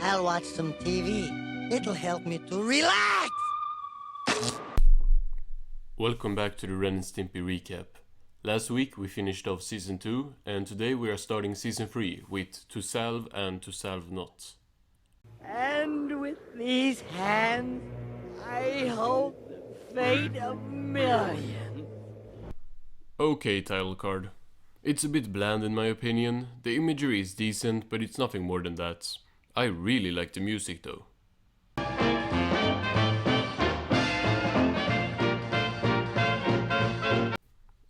I'll watch some TV. It'll help me to relax! Welcome back to the Ren and Stimpy recap. Last week we finished off Season 2, and today we are starting Season 3 with To Salve and To Salve Not. And with these hands, I hold the fate of millions. Okay, title card. It's a bit bland in my opinion. The imagery is decent, but it's nothing more than that. I really like the music though.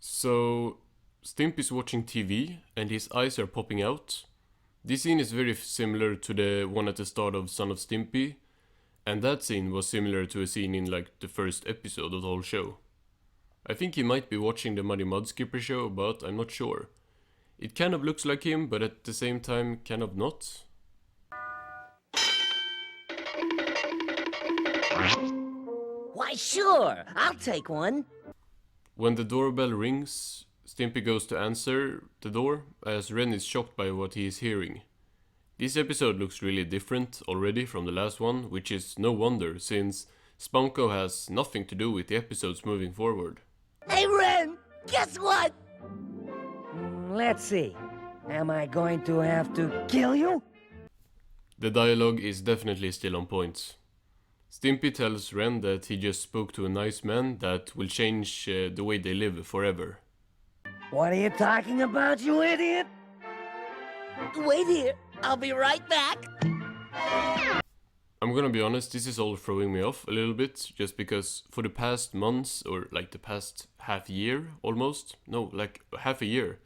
So, Stimpy's watching TV and his eyes are popping out. This scene is very similar to the one at the start of Son of Stimpy, and that scene was similar to a scene in like the first episode of the whole show. I think he might be watching the Muddy Mudskipper show, but I'm not sure. It kind of looks like him, but at the same time kind of not. Why, sure, I'll take one. When the doorbell rings, Stimpy goes to answer the door, as Ren is shocked by what he is hearing. This episode looks really different already from the last one, which is no wonder, since Spunko has nothing to do with the episodes moving forward. Hey, Ren, guess what? Let's see. Am I going to have to kill you? The dialogue is definitely still on point. Stimpy tells Ren that he just spoke to a nice man that will change the way they live forever. What are you talking about, you idiot? Wait here, I'll be right back. I'm gonna be honest, this is all throwing me off a little bit, just because for the past months, or like the past half year almost, no, like half a year,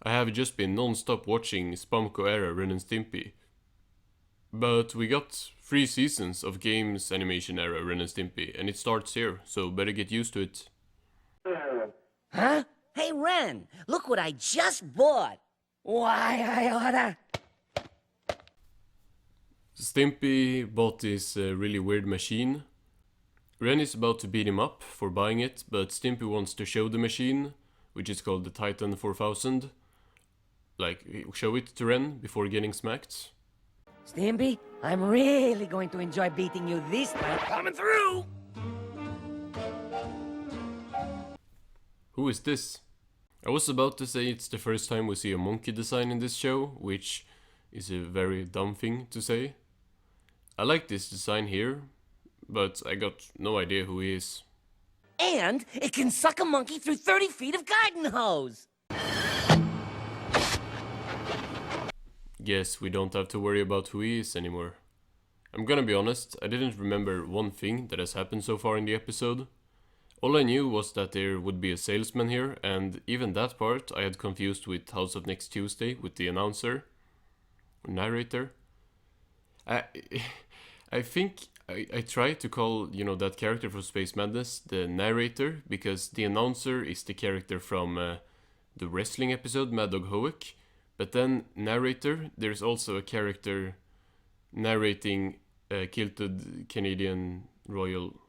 I have just been non-stop watching Spunko era Ren and Stimpy. But we got 3 seasons of games animation era Ren and Stimpy, and it starts here, so better get used to it. Huh? Hey, Ren, look what I just bought. Why, I oughta... Stimpy bought this really weird machine. Ren is about to beat him up for buying it, but Stimpy wants to show the machine, which is called the Titan 4000. Like, show it to Ren before getting smacked. Stimpy, I'm really going to enjoy beating you this time. Coming through! Who is this? I was about to say it's the first time we see a monkey design in this show, which is a very dumb thing to say. I like this design here, but I got no idea who he is. And it can suck a monkey through 30 feet of garden hose! Guess we don't have to worry about who he is anymore. I'm gonna be honest, I didn't remember one thing that has happened so far in the episode. All I knew was that there would be a salesman here, and even that part I had confused with House of Next Tuesday with the announcer. Or narrator. I think I tried to call, that character from Space Madness the narrator, because the announcer is the character from the wrestling episode Mad Dog Hoek. But then narrator, there's also a character narrating kilted Canadian Royal...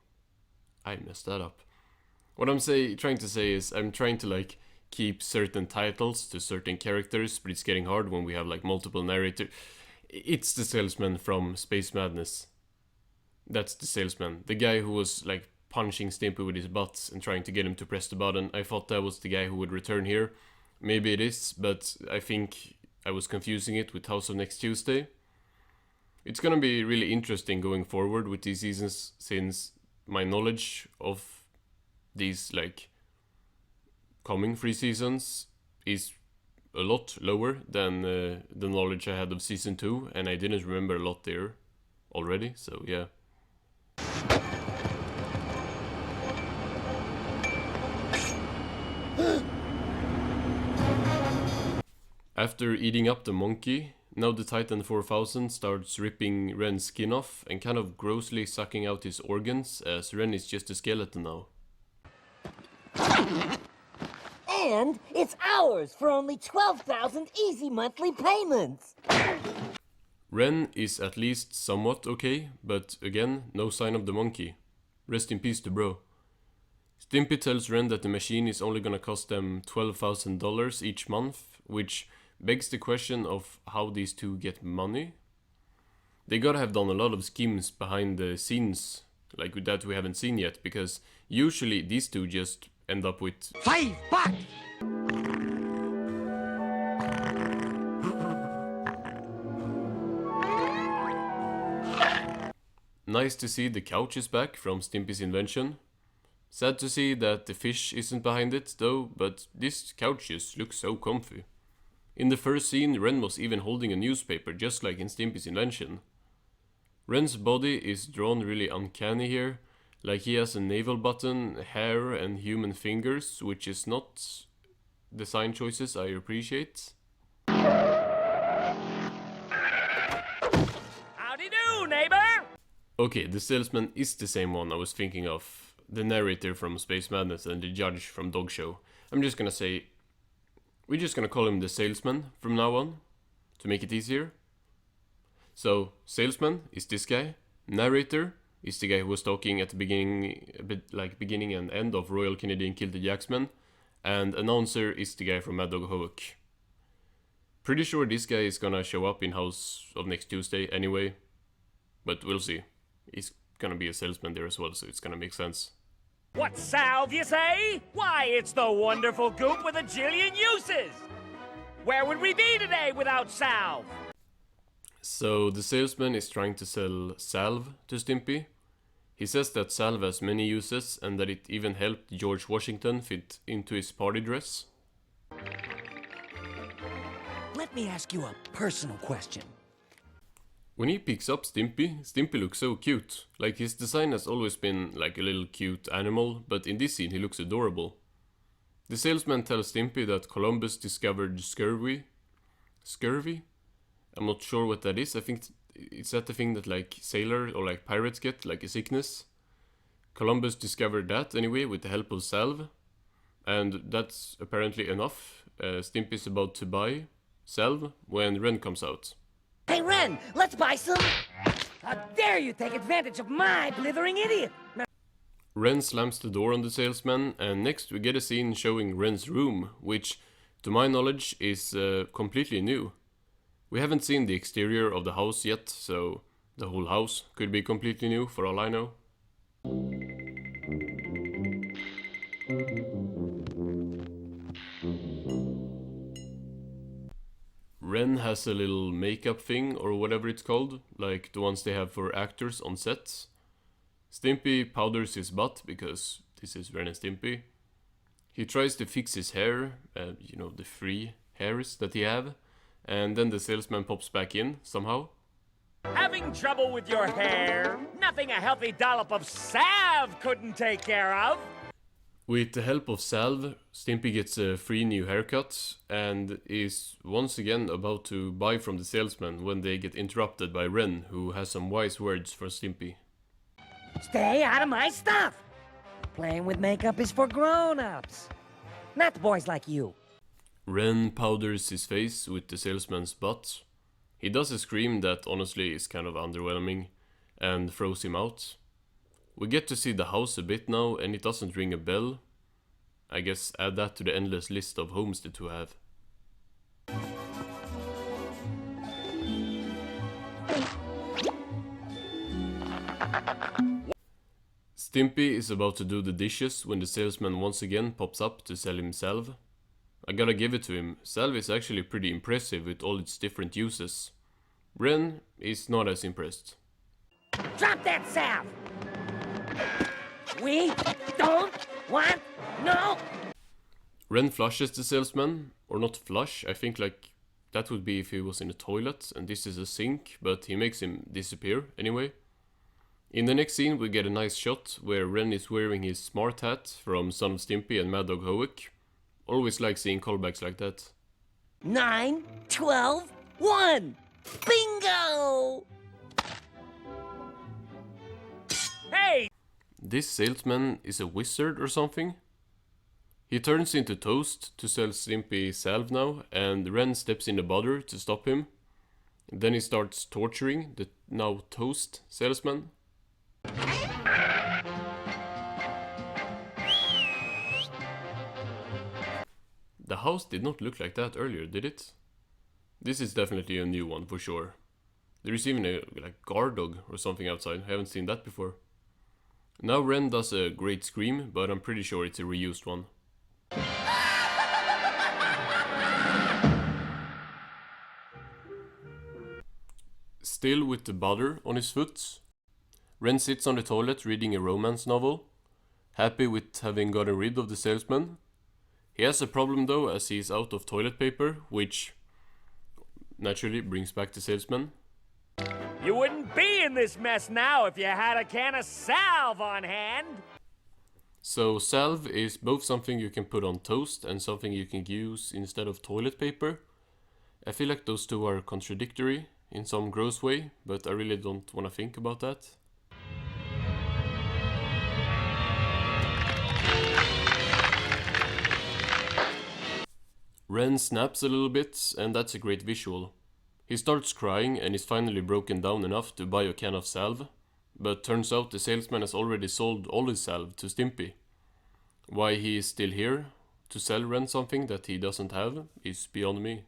I messed that up. What I'm trying to say is I'm trying to keep certain titles to certain characters, but it's getting hard when we have multiple narrators. It's the salesman from Space Madness. That's the salesman. The guy who was punching Stimpy with his butt and trying to get him to press the button. I thought that was the guy who would return here. Maybe it is, but I think I was confusing it with House of Next Tuesday. It's gonna be really interesting going forward with these seasons, since my knowledge of these coming 3 seasons is a lot lower than the knowledge I had of Season 2, and I didn't remember a lot there already, so yeah. After eating up the monkey, now the Titan 4000 starts ripping Ren's skin off and kind of grossly sucking out his organs, as Ren is just a skeleton now. And it's ours for only 12,000 easy monthly payments! Ren is at least somewhat okay, but again, no sign of the monkey. Rest in peace to bro. Stimpy tells Ren that the machine is only gonna cost them $12,000 each month, which begs the question of how these two get money. They gotta have done a lot of schemes behind the scenes, like that we haven't seen yet, because usually these two just end up with $5. Nice to see the couch is back from Stimpy's invention. Sad to see that the fish isn't behind it though, but this couch just looks so comfy. In the first scene, Ren was even holding a newspaper, just like in Stimpy's invention. Ren's body is drawn really uncanny here, like he has a navel button, hair and human fingers, which is not design choices I appreciate. Howdy do, neighbor! Okay, the salesman is the same one I was thinking of. The narrator from Space Madness and the judge from Dog Show. I'm just gonna say, we're just gonna call him the salesman from now on, to make it easier. So, salesman is this guy. Narrator is the guy who was talking at the beginning, a bit like beginning and end of Royal Canadian Kill the Jacksman. And announcer is the guy from Mad Dog Hoek. Pretty sure this guy is gonna show up in House of next Tuesday anyway. But we'll see. He's gonna be a salesman there as well, so it's gonna make sense. What's salve, you say? Why, it's the wonderful goop with a jillion uses! Where would we be today without salve? So the salesman is trying to sell salve to Stimpy. He says that salve has many uses and that it even helped George Washington fit into his party dress. Let me ask you a personal question. When he picks up Stimpy, Stimpy looks so cute. Like his design has always been like a little cute animal, but in this scene he looks adorable. The salesman tells Stimpy that Columbus discovered scurvy. Scurvy? I'm not sure what that is. I think it's that the thing that like sailors or like pirates get, like a sickness. Columbus discovered that anyway with the help of salve. And that's apparently enough. Stimpy's about to buy salve when Ren comes out. Hey, Ren, let's buy some... How dare you take advantage of my blithering idiot! Ren slams the door on the salesman, and next we get a scene showing Ren's room, which, to my knowledge, is completely new. We haven't seen the exterior of the house yet, so the whole house could be completely new for all I know. Ren has a little makeup thing, or whatever it's called, like the ones they have for actors on sets. Stimpy powders his butt, because this is Ren and Stimpy. He tries to fix his hair, the free hairs that he have, and then the salesman pops back in, somehow. Having trouble with your hair? Nothing a healthy dollop of salve couldn't take care of! With the help of salve, Stimpy gets a free new haircut and is once again about to buy from the salesman when they get interrupted by Ren, who has some wise words for Stimpy. Stay out of my stuff! Playing with makeup is for grown-ups, not boys like you. Ren powders his face with the salesman's butt. He does a scream that honestly is kind of underwhelming and throws him out. We get to see the house a bit now, and it doesn't ring a bell. I guess add that to the endless list of homes the two have. Stimpy is about to do the dishes when the salesman once again pops up to sell him salve. I gotta give it to him, salve is actually pretty impressive with all its different uses. Ren is not as impressed. Drop that salve! We don't want no... Ren flushes the salesman, or not flush, I think like that would be if he was in a toilet and this is a sink, but he makes him disappear anyway. In the next scene we get a nice shot where Ren is wearing his smart hat from Son of Stimpy and Mad Dog Hoek. Always like seeing callbacks like that. 9, 12, 1! Bingo! Hey! This salesman is a wizard or something? He turns into toast to sell Stimpy salve now, and Ren steps in the butter to stop him. Then he starts torturing the now toast salesman. The house did not look like that earlier, did it? This is definitely a new one for sure. There is even a like guard dog or something outside. I haven't seen that before. Now Ren does a great scream, but I'm pretty sure it's a reused one. Still with the butter on his foot, Ren sits on the toilet reading a romance novel, happy with having gotten rid of the salesman. He has a problem though, as he is out of toilet paper, which naturally brings back the salesman. You wouldn't be in this mess now if you had a can of Salve on hand. So salve is both something you can put on toast and something you can use instead of toilet paper. I feel like those two are contradictory in some gross way, but I really don't want to think about that. Ren snaps a little bit, and that's a great visual. He starts crying and is finally broken down enough to buy a can of salve, but turns out the salesman has already sold all his salve to Stimpy. Why he is still here to sell Ren something that he doesn't have is beyond me.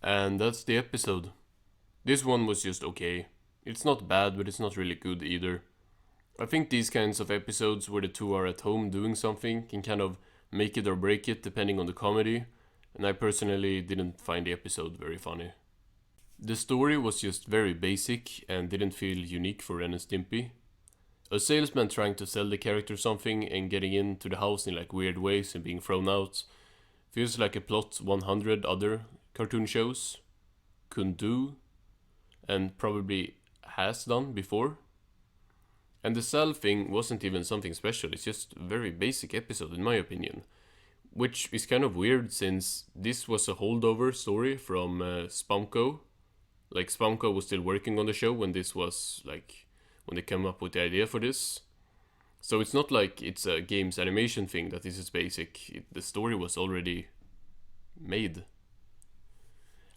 And that's the episode. This one was just okay. It's not bad, but it's not really good either. I think these kinds of episodes where the two are at home doing something can kind of make it or break it depending on the comedy, and I personally didn't find the episode very funny. The story was just very basic and didn't feel unique for Ren and Stimpy. A salesman trying to sell the character something and getting into the house in like weird ways and being thrown out feels like a plot 100 other cartoon shows could do and probably has done before. And the Salve thing wasn't even something special, it's just a very basic episode in my opinion. Which is kind of weird since this was a holdover story from Spamco. Like Spamco was still working on the show when this was like, when they came up with the idea for this. So it's not like it's a game's animation thing that this is basic, the story was already made.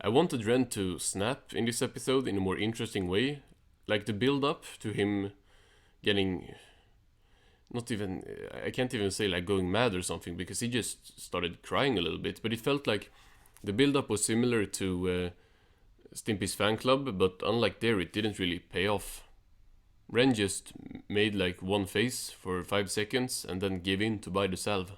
I wanted Ren to snap in this episode in a more interesting way. Like the build up to him getting, not even, I can't even say like going mad or something, because he just started crying a little bit, but it felt like the build up was similar to Stimpy's fan club, but unlike there it didn't really pay off. Ren just made like one face for 5 seconds and then gave in to buy the salve.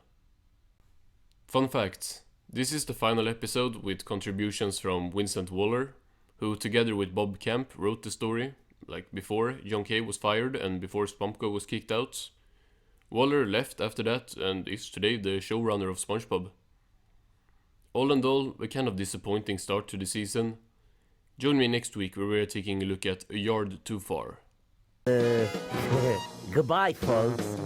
Fun fact, this is the final episode with contributions from Vincent Waller, who together with Bob Camp wrote the story, like before John Kay was fired and before Spamco was kicked out. Waller left after that and is today the showrunner of SpongeBob. All in all, a kind of disappointing start to the season. Join me next week where we are taking a look at A Yard Too Far. Goodbye, folks.